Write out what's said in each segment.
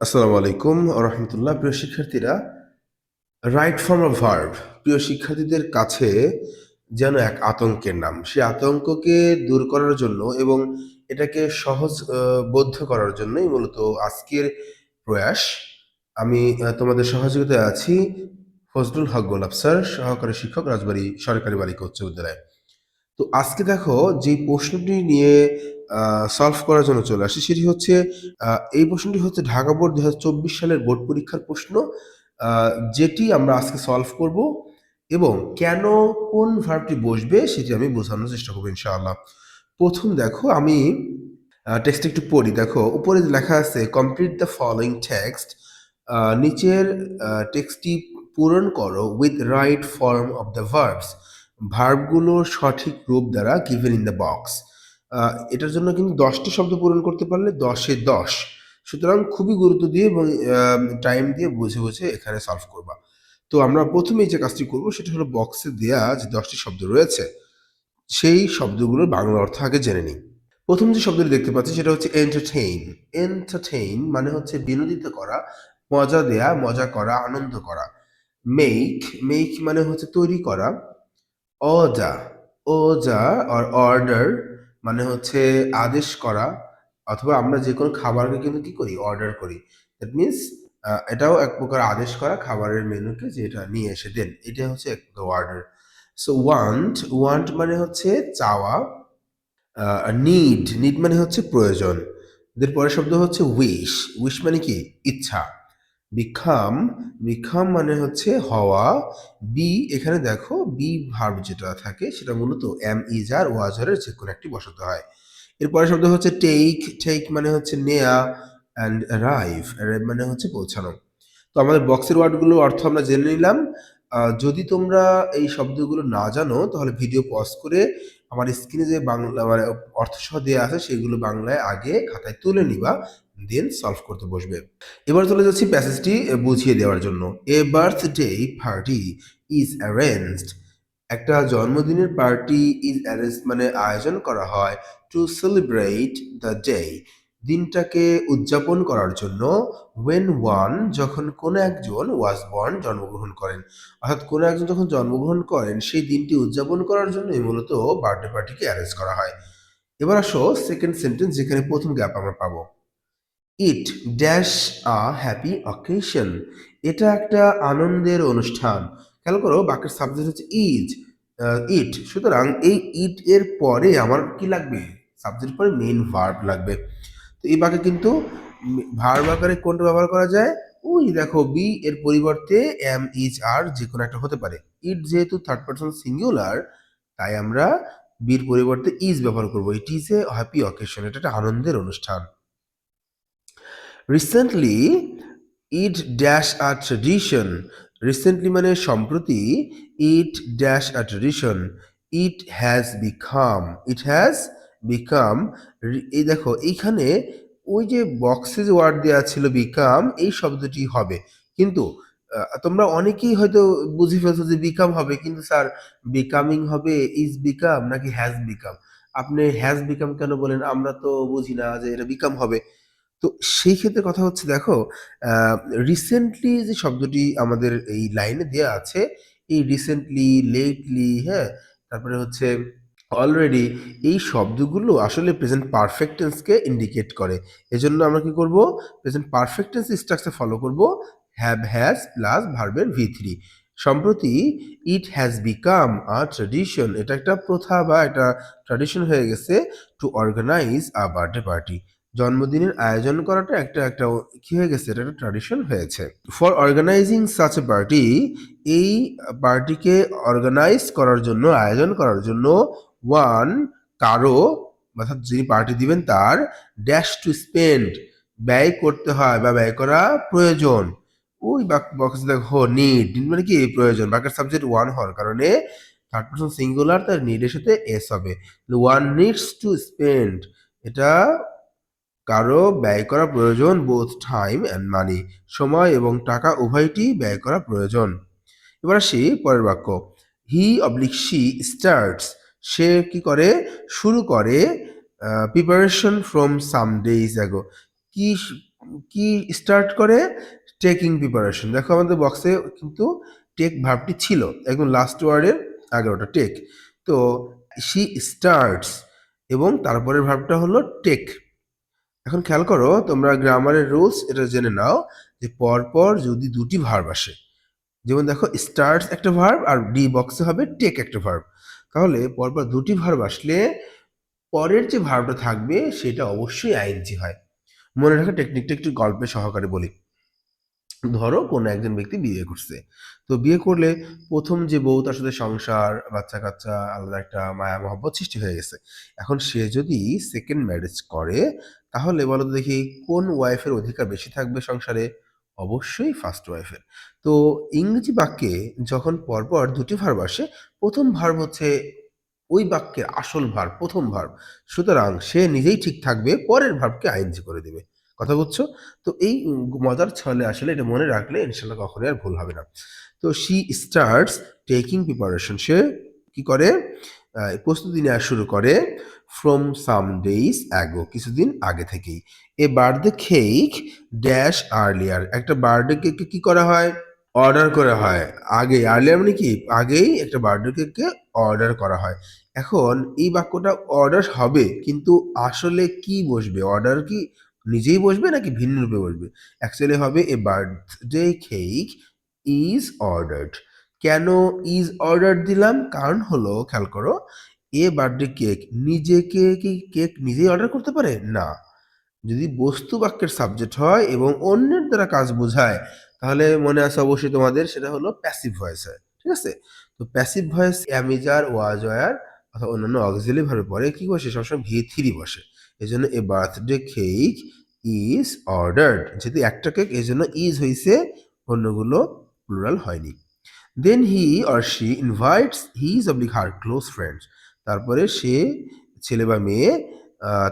আসসালামু আলাইকুম রহমতুল্লাহ। প্রিয় শিক্ষার্থীরা, রাইট ফর্ম অফ ভার্ব প্রিয় শিক্ষার্থীদের কাছে যেন এক আতঙ্কের নাম। সেই আতঙ্ককে দূর করার জন্য এবং এটাকে সহজ বোধ্য করার জন্যই মূলত আজকের প্রয়াস। আমি তোমাদের সহযোগিতায় আছি ফজলুল হক গোলাপ স্যার, সহকারী শিক্ষক, রাজবাড়ী সরকারি বালিকা উচ্চ বিদ্যালয়। তো আজকে দেখো যে প্রশ্নটি নিয়ে সলভ করার জন্য চলে আসি সেটি হচ্ছে এই প্রশ্নটি হচ্ছে ঢাকা বোর্ড 2024 সালের বোর্ড পরীক্ষার প্রশ্ন, যেটি আমরা আজকে সলভ করব এবং কেন কোন ভার্বটি বসবে সেটি আমি বোঝানোর চেষ্টা করবো ইনশাআল্লাহ। প্রথম দেখো আমি টেক্সট একটু পড়ি। দেখো উপরে লেখা আছে কমপ্লিট দ্য ফলোয়িং টেক্সট। নিচের টেক্সটটি পূরণ করো with right form of the verbs. ভার্বগুলোর সঠিক রূপ দ্বারা গিভেন ইন দ্য বক্স। এটার জন্য কিন্তু 10টি শব্দ পূরণ করতে পারলে 10-এ 10। সুতরাং খুবই গুরুত্ব দিয়ে এবং টাইম দিয়ে বুঝে বুঝে এখানে সলভ করবা। তো আমরা প্রথমেই যে কাজটি করব সেটা হলো বক্সে দেয়া যে 10টি শব্দ রয়েছে সেই শব্দগুলোর বাংলা অর্থ আগে জেনে নিই। প্রথম যে শব্দটি দেখতে পাচ্ছি সেটা হচ্ছে এন্টারটেইন। এন্টারটেইন মানে হচ্ছে বিনোদিত করা, মজা দেয়া, মজা করা, আনন্দ করা। মেক, মেক মানে হচ্ছে তৈরি করা। অর্ডার, অর্ডার অর অর্ডার মানে হচ্ছে আদেশ করা, অথবা আমরা যে কোনো খাবারকে কিন্তু কি করি, অর্ডার করি। দ্যাট মিনস এটাও এক প্রকার আদেশ করা খাবারের মেনুকে, যে এটা নিয়ে এসে দেন, এটা হচ্ছে এক প্রকার অর্ডার। সো ওয়ান্ট, ওয়ান্ট মানে হচ্ছে চাওয়া। নিড, নিড মানে হচ্ছে প্রয়োজন। এদের পরের শব্দ হচ্ছে উইশ, উইশ মানে কি, ইচ্ছা। বিকাম, বিকাম মানে হচ্ছে হওয়া। বি, এখানে দেখো বি ভার্ব যেটা থাকে সেটা মূলত এম ইজ আর ওয়াজারের যে কোনো একটি বসাতে হয়। এরপরে শব্দ হচ্ছে টেক, টেক মানে হচ্ছে নেয়া। অ্যান্ড অ্যারাইভ, অ্যারাইভ মানে হচ্ছে পৌঁছানো। তো আমাদের বক্সের ওয়ার্ডগুলোর অর্থ আমরা জেনে নিলাম। যদি তোমরা এই শব্দগুলো না জানো তাহলে ভিডিও পজ করে আমার স্ক্রিনে যে বাংলা মানে অর্থসহ দেওয়া আছে সেগুলো বাংলায় আগে খাতায় তুলে নিবা, দেন সলভ করতে বসবে। এবার চলে যাচ্ছি প্যাসেজটি বুঝিয়ে দেওয়ার জন্য। A birthday party is arranged. একটা জন্মদিনের পার্টি ইজ অ্যারেঞ্জ মানে আয়োজন করা হয় টু সেলিব্রেট দ্য ডে, দিনটাকে উদযাপন করার জন্য। ওয়েন ওয়ান, যখন কোনো একজন, ওয়াজ বর্ন, জন্মগ্রহণ করেন। অর্থাৎ কোনো একজন যখন জন্মগ্রহণ করেন সেই দিনটি উদযাপন করার জন্যই মূলত বার্থডে পার্টিকে অ্যারেঞ্জ করা হয়। এবার আসো সেকেন্ড সেন্টেন্স, যেখানে প্রথম গ্যাপ আমরা পাবো। It dash a happy occasion, এটা একটা আনন্দের অনুষ্ঠান। খেয়াল করো বাক্যের সাবজেক্ট হচ্ছে ইজ, ইট, সুতরাং এই ইট এর পরে আমার কি লাগবে, সাবজেক্ট পরে মেইন ভার্ব লাগবে। তো এই বাক্যে কিন্তু ভার্ব আকারে কোনটা ব্যবহার করা যায়, ওই দেখো বি এর পরিবর্তে এম ইজ আর যে কোনো একটা হতে পারে। ইট যেহেতু থার্ড পারসন সিঙ্গুলার, তাই আমরা বির পরিবর্তে ইজ ব্যবহার করবো। It is a happy occasion, এটা একটা আনন্দের অনুষ্ঠান। Recently it dash a tradition, recently মানে সম্প্রতি, it dash a tradition, it has become, it has become. এই দেখো এইখানে ওই যে বক্সে যে ওয়ার্ড দেওয়া ছিল বিকাম, এই শব্দটি হবে, কিন্তু তোমরা অনেকেই হয়তো বুঝে ফেলছো যে বিকাম হবে, কিন্তু স্যার বিকামিং হবে, ইজ বিকাম নাকি হ্যাজ বিকাম? আপনি হ্যাজ বিকাম কেন বলেন, আমরা তো বুঝি না যে এটা বিকাম হবে। তো সেই ক্ষেত্রে কথা হচ্ছে দেখো, রিসেন্টলি যে শব্দটি আমাদের এই লাইনে দেয়া আছে, এই রিসেন্টলি, লেটলি, হ্যাঁ? তারপরে হচ্ছে অলরেডি, এই শব্দগুলো আসলে প্রেজেন্ট পারফেক্ট টেন্সকে ইন্ডিকেট করে। এজন্য আমরা কি করব? Present perfect tense structure follow করব। হ্যাভ হ্যাজ প্লাস ভার্বের V3। সম্প্রতি it has become a tradition, এটা একটা প্রথা বা একটা ট্র্যাডিশন হয়ে গেছে টু অর্গানাইজ আ বার্থডে পার্টি। জন্মদিনের আয়োজন করাটা একটা একটা কি হয়ে গেছে, এটা একটা ট্র্যাডিশন হয়েছে। For organizing such a party, এই পার্টিকে অর্গানাইজ করার জন্য, আয়োজন করার জন্য, ওয়ান, কারো, অর্থাৎ যিনি পার্টি দিবেন তার, ড্যাশ টু স্পেন্ড, ব্যয় করতে হয় বা ব্যয় করা প্রয়োজন। ওই বক্স দেখো নিড, নিড মানে কি প্রয়োজন, বাকের সাবজেক্ট ওয়ান হওয়ার কারণে থার্ড পারসন সিঙ্গুলার, তার নিডের সাথে এস হবে। ওয়ান নিডস টু স্পেন্ড, এটা কারো ব্যয় করা প্রয়োজন, বোথ টাইম অ্যান্ড মানি, সময় এবং টাকা উভয়টি ব্যয় করা প্রয়োজন। এবার আসি পরের বাক্য। হি অবলিক শি স্টার্টস, সে কি করে, শুরু করে, preparation from some days ago, কি কি স্টার্ট করে? Taking preparation. দেখো আমাদের বক্সে কিন্তু টেক ভার্বটি ছিল একদম লাস্ট ওয়ার্ডের আগে, ওটা টেক। তো শি স্টার্টস এবং তারপরের ভার্বটা হলো টেক। এখন খেয়াল করো, তোমরা গ্রামারের রুলস এটা জেনে নাও যে পরপর যদি দুটি ভার্ব আসে, যেমন দেখো স্টার্টস একটা ভার্ব আর ডি বক্সে হবে টেক একটা ভার্ব, তাহলে পরপর দুটি ভার্ব আসলে পরের যে ভার্বটা থাকবে সেটা অবশ্যই আইএনজি হয়। মনে রাখা টেকনিকটা একটু গল্পে সহকারে বলি। ধরো কোনো একজন ব্যক্তি বিয়ে করছে, তো বিয়ে করলে প্রথম যে বউ, তার সাথে সংসার, বাচ্চা কাচ্চা, আলাদা একটা মায়া মহব্বত সৃষ্টি হয়ে গেছে। এখন সে যদি সেকেন্ড ম্যারেজ করে, তাহলে বলো তো দেখি কোন ওয়াইফের অধিকার বেশি থাকবে সংসারে? অবশ্যই ফার্স্ট ওয়াইফের। তো ইংরেজি বাক্যে যখন পরপর দুটি ভার্ব আসে, প্রথম ভার্ব হচ্ছে ওই বাক্যের আসল ভার্ব, প্রথম ভার্ব, সুতরাং সে নিজেই ঠিক থাকবে, পরের ভার্বকে আইএনজি করে দেবে। কথা বুঝছো? তো এই মজার ছলে আসলে এটা মনে রাখলে ইনশাল্লাহ কখনোই আর ভুল হবে না। তো শি স্টার্টস টেকিং প্রিপারেশন, সে কি করে? প্রস্তুতি নেওয়া শুরু করে ফ্রম সাম ডেইজ অ্যাগো, কিছুদিন আগে থেকেই। A birthday cake dash earlier, একটা বার্থডে কেককে কি করা হয়? অর্ডার করা হয় আগে। আর্লিয়ার মানে কি? আগেই একটা বার্থডে কেককে অর্ডার করা হয়। এখন এই বাক্যটা অর্ডার হবে, কিন্তু আসলে কি বসবে? অর্ডার কি নিজেই বসবে নাকি ভিন্ন রূপে বসবে? অ্যাকচুয়ালি হবে a birthday cake is ordered. কেন ইজ অর্ডার দিলাম? কারণ হলো, খেয়াল করো, এ বার্থডে কেক, নিজেকে কি কেক নিজেই অর্ডার করতে পারে না। যদি বস্তু বাক্যের সাবজেক্ট হয় এবং অন্যের দ্বারা কাজ বোঝায়, তাহলে মনে আছে অবশ্যই তোমাদের, সেটা হলো প্যাসিভ ভয়েস হয়। ঠিক আছে? তো passive voice am is are, was were অথবা অন্যান্য অক্সিলারি ভার্বের পরে কি বসে? সবসময় ভি থ্রি বসে। এই জন্য a birthday cake is ordered, যেহেতু একটা কেক এই জন্য ইজ হয়েছে, অন্যগুলো প্লুরাল হয়নি। Then he or she invites his oblique her close friends, তারপরে সে, ছেলে বা মেয়ে,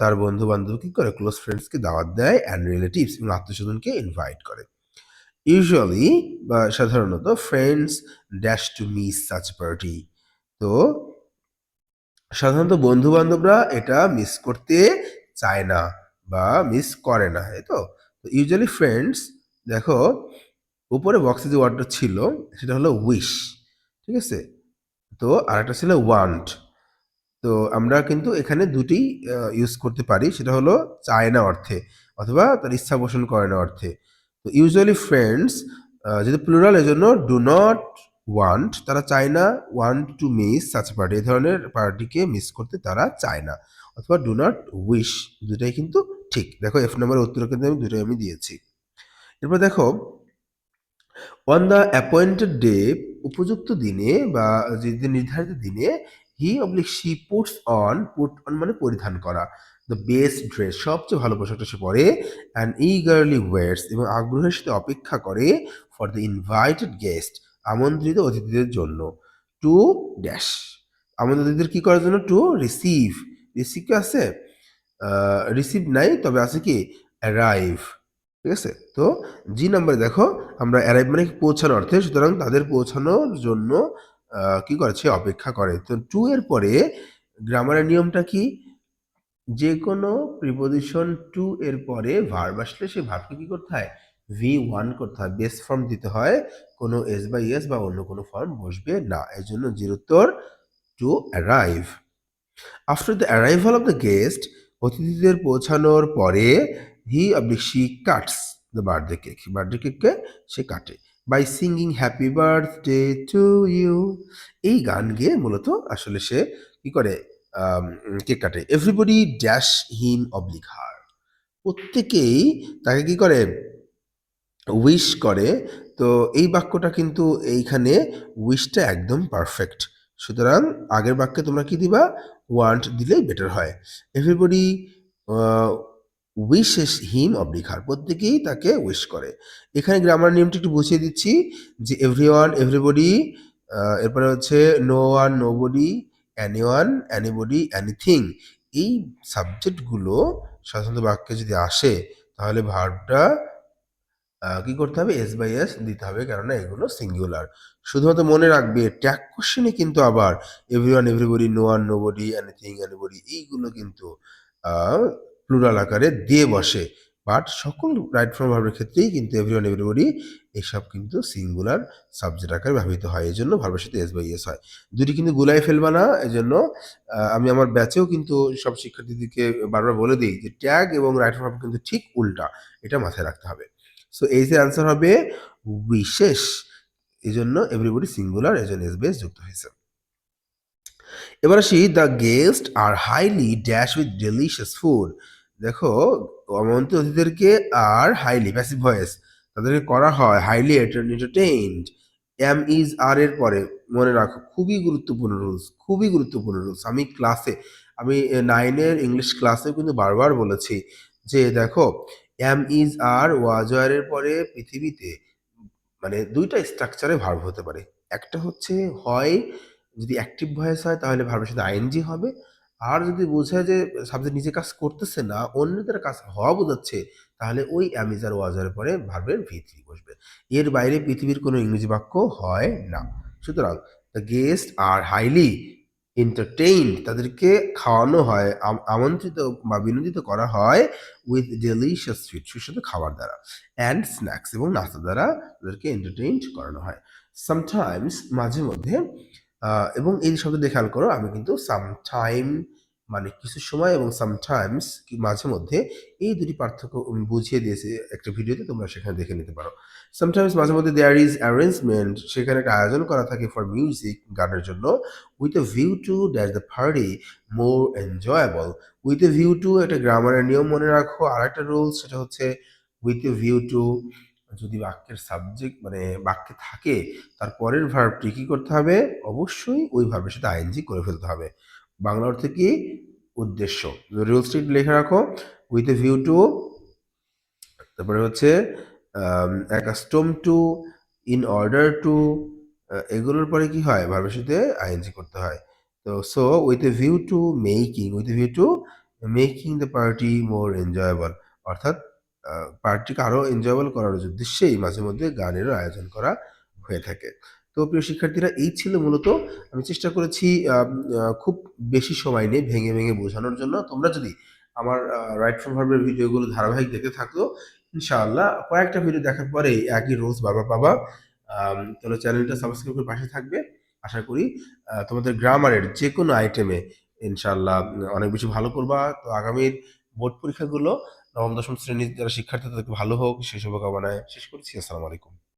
তার বন্ধু বান্ধব কি করে? ক্লোজ ফ্রেন্ডসকে দাওয়াত দেয়, অ্যান্ড রিলেটিভস এবং আত্মীয়স্বজনকে ইনভাইট করে। ইউজুয়ালি বা সাধারণত friends dash to miss such party, তো সাধারণত বন্ধু বান্ধবরা এটা মিস করতে চায় না বা মিস করে না, এই তো। ইউজুয়ালি ফ্রেন্ডস, দেখো উপরে বক্সে যে ওয়ার্ডটা ছিল সেটা হলো উইশ, ঠিক আছে? তো আরেকটা ছিল ওয়ান্ট। তো আমরা কিন্তু এখানে দুটি ইউজ করতে পারি, সেটা হলো চায় না অর্থে অথবা তার ইচ্ছা পোষণ করে না অর্থে। তো ইউজুয়ালি ফ্রেন্ডস যদি প্লুরাল, এজন্য ডু নট ওয়ান্ট, তারা চায় না, want to miss such party, এই ধরনের পার্টিকে মিস করতে তারা চায় না, অথবা ডু নট উইশ, দুটাই কিন্তু ঠিক। দেখো এফ নম্বরের উত্তর কিন্তু আমি দুটোই আমি দিয়েছি। এরপর দেখো, অন দ্য অ্যাপয়েন্টেড ডে, উপযুক্ত দিনে বা যে নির্ধারিত দিনে, he oblique she puts on, put on মানে পরিধান করা, দ্য বেস্ট ড্রেস, সবচেয়ে ভালো পোশাকটা সে পরে, অ্যান্ড ইগারলি ওয়েয়ার্স এবং আগ্রহের সাথে অপেক্ষা করে, ফর দ্য ইনভাইটেড গেস্ট, আমন্ত্রিত অতিথিদের জন্য, টু ড্যাশ, আমন্ত্রিত অতিথিদের কি করার জন্য? টু রিসিভ, রিসিভ কি আছে? রিসিভ নাই, তবে আছে কি? অ্যারাইভ। ঠিক আছে? তো জি নাম্বারে দেখো, আমরা অ্যারাইভ মানে পৌঁছানো অর্থে, সুতরাং তাদের পৌঁছানোর জন্য কি করেছে? অপেক্ষা করে। তো টু এর পরে গ্রামারের নিয়মটা কি? যে কোনো প্রিপোজিশন টু এর পরে ভার্ব আসলে সেই ভার্বকে কি করতে হয়? ভি ওয়ান করতে হয়, বেস ফর্ম দিতে হয়, কোনো এস বা ইয়েস বা অন্য কোনো ফর্ম বসবে না। এই জন্য জির উত্তর to arrive. After the arrival of the guest, অতিথিদের পৌঁছানোর পরে, he oblique she cuts the birthday cake, birthday কেককে সে কাটে, by singing happy birthday to you, এই গান গেয়ে মূলত আসলে সে কি করে? কেক কাটে। এভরিবডি ড্যাশ হিম অবলিক হার, প্রত্যেকেই তাকে কি করে? উইশ করে। তো এই বাক্যটা কিন্তু এইখানে উইশটা একদম পারফেক্ট, সুতরাং আগের বাক্যে তোমরা কি দিবা? ওয়ান্ট দিলেই বেটার হয়। এভরিবডি উইশেস হিম অবলিক হার, প্রত্যেকেই তাকে উইশ করে। এখানে গ্রামার নিয়মটা একটু বুঝিয়ে দিচ্ছি, যে এভরি ওয়ান, এভরিবডি, এরপরে হচ্ছে no one, no body, any one, anybody, anything, এই সাবজেক্টগুলো সাধারণত বাক্যে যদি আসে, তাহলে ভার্বটা কি করতে হবে? এস বাই এস দিতে হবে, কেননা এগুলো সিঙ্গুলার। শুধুমাত্র মনে রাখবে ট্যাগ কোশ্চেনে কিন্তু আবার everyone, everybody, no one, nobody, anything, anybody, এইগুলো কিন্তু প্লুরাল আকারে দিয়ে বসে। বাট সকল রাইট ফর্ম ভার্বের ক্ষেত্রেই কিন্তু এভরিওয়ান এভরিবডি এসব কিন্তু সিঙ্গুলার সাবজেক্ট আকারে ব্যবহৃত হয়। এজন্য ভার্বের সাথে এস বাই এস হয়। দুটি কিন্তু গুলাই ফেলবা না। এজন্য আমি আমার ব্যাচেও কিন্তু সব শিক্ষার্থীদেরকে বারবার বলে দেই যে ট্যাগ এবং রাইট ফর্ম ভার্ব কিন্তু ঠিক উল্টা। এটা মাথায় রাখতে হবে। সো এই যে অ্যান্সার হবে উইশেস। এজন্য এভরিবডি সিঙ্গুলার, এজন্য এস বাই এস যুক্ত হয়েছে। এবার আসি the guest are highly dash with delicious food. দেখো আমন্ত্রিত অতিথিদেরকে আর হাইলি প্যাসিভ ভয়েস তাদেরকে করা হয় হাইলি এন্টারটেইনড। এম ইজ আর এর পরে মনে রাখো খুবই গুরুত্বপূর্ণ রুলস, খুবই গুরুত্বপূর্ণ রুলস। আমি 9-এর ইংলিশ ক্লাসেও কিন্তু বারবার বলেছি যে দেখো এম ইজ আর ওয়াজ এর পরে পৃথিবীতে মানে ২ টা স্ট্রাকচারে ভার্ব হতে পারে। একটা হচ্ছে হয় যদি অ্যাক্টিভ ভয়েস হয় তাহলে ভার্বের সাথে আইএনজি হবে। আর যদি বোঝায় যে সাবজেক্ট নিজে কাজ করতেছে না, অন্যদের কাজ হওয়া বোঝাচ্ছে, তাহলে ওই অ্যাম, ইজ আর ওয়াজ এর পরে ভার্বের ভি3 বসবে। এর বাইরে পৃথিবীর কোনো ইংরেজি বাক্য হয় না। সুতরাং the guest are highly entertained তাদেরকে খাওয়ানো হয়, আমন্ত্রিত বা বিনোদিত করা হয় উইথ ডেলিশিয়াস ফুড সুস্বাদু খাবার দ্বারা অ্যান্ড স্ন্যাক্স এবং নাস্তা দ্বারা তাদেরকে এন্টারটেইনড করানো হয়। সামটাইমস মাঝে মধ্যে এবং এই শব্দটি খেয়াল করো আমি কিন্তু সামটাইম মানে কিছু সময় এবং সামটাইমস মাঝে মধ্যে এই দুটি পার্থক্য বুঝিয়ে দিয়েছে একটা ভিডিওতে, তোমরা সেখানে দেখে নিতে পারো। সামটাইমস মাঝে মধ্যে দেয়ার ইজ অ্যারেঞ্জমেন্ট, সেখানে একটা আয়োজন করা থাকে ফর মিউজিক গানের জন্য, with a view to that the party more enjoyable. With a view to একটা গ্রামারের নিয়ম মনে রাখো। আর একটা রুলস সেটা হচ্ছে উইথ এ ভিউ টু যদি বাক্যের সাবজেক্ট মানে বাক্যে থাকে তার পরের ভার্বটি কি করতে হবে, অবশ্যই ওই ভার্বের সাথে আইএনজি করে ফেলতে হবে। বাংলা অর্থে কি, উদ্দেশ্য। রুলসটি লিখে রাখো, উইথ এ ভিউ টু, তারপরে হচ্ছে accustom two, in order to, এগুলোর পরে কি হয় ভার্বের সাথে আইএনজি করতে হয়। তো so with a view to making, with a view to making the party more enjoyable, অর্থাৎ পার্টিকে আরও এনজয়েবল করার উদ্দেশ্যেই মাঝে মধ্যে গানেরও আয়োজন করা হয়ে থাকে। তো প্রিয় শিক্ষার্থীরা এই ছিল মূলত, আমি চেষ্টা করেছি খুব বেশি সময় নিয়ে ভেঙে ভেঙে বোঝানোর জন্য। তোমরা যদি আমার রাইট ফ্রম ভার্বের ভিডিওগুলো ধারাবাহিক দেখতে থাকো, ইনশাআল্লাহ কয়েকটা ভিডিও দেখার পরেই একই রোজ বারবার পাবা। তাহলে চ্যানেলটা সাবস্ক্রাইব করে পাশে থাকবে। আশা করি তোমাদের গ্রামারের যেকোনো আইটেমে ইনশাআল্লাহ অনেক বেশি ভালো করবা। তো আগামীর বোর্ড পরীক্ষাগুলো নবম দশম শ্রেণীর যারা শিক্ষার্থী তাদেরকে ভালো হোক সেই শুভকামনায় শেষ করছি। আসসালামু আলাইকুম।